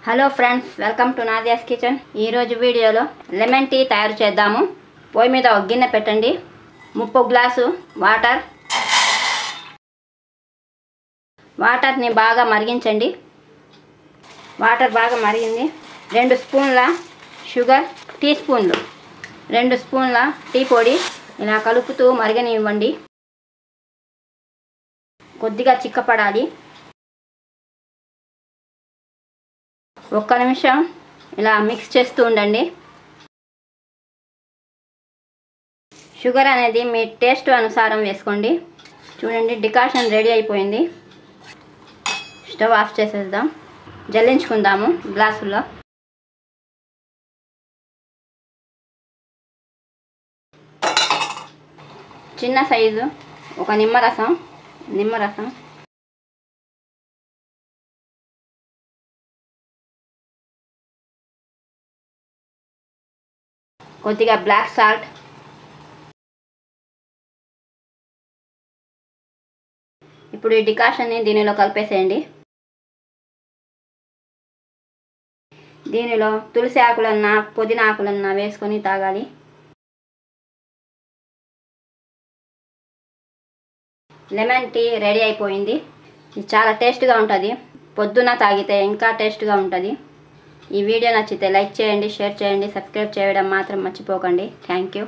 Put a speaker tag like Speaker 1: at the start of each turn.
Speaker 1: Hello friends, welcome to Nadia's kitchen. ఈరోజు వీడియోలో lemon tea తయారు చేద్దాము. పొయ్యి మీద ఒక గిన్నె పెట్టండి. 30 గ్లాసు వాటర్ని బాగా మరిగించండి. వాటర్ బాగా మరిగింది. 2 స్పూన్ల షుగర్, టీ స్పూన్లు 2 స్పూన్ల టీ పొడి ఇలా కలుపుతూ మరగనివ్వండి. కొద్దిగా చిక్కపడాలి. 1 నిమిషం ఇలా మిక్స్ చేస్తూ ఉండండి. షుగర్ అనేది మీ టేస్ట్ అనుసారం వేసుకోండి. చూడండి, డికాషన్ రెడీ అయిపోయింది. స్టవ్ ఆఫ్ చేసేద్దాం. జల్లించుకుందాము గ్లాసుల్లో. చిన్న సైజు ఒక నిమ్మరసం కొద్దిగా బ్లాక్ సాల్ట్, ఇప్పుడు ఈ డికాషన్ని దీనిలో కలిపేసేయండి. దీనిలో తులసి ఆకులన్నా పుదీనా ఆకులన్నా వేసుకొని తాగాలి. లెమన్ టీ రెడీ అయిపోయింది. ఇది చాలా టేస్ట్గా ఉంటుంది. పొద్దున తాగితే ఇంకా టేస్ట్గా ఉంటుంది. ఈ వీడియో నచ్చితే లైక్ చేయండి, షేర్ చేయండి, సబ్స్క్రైబ్ చేయడం మాత్రం మర్చిపోకండి. Thank you.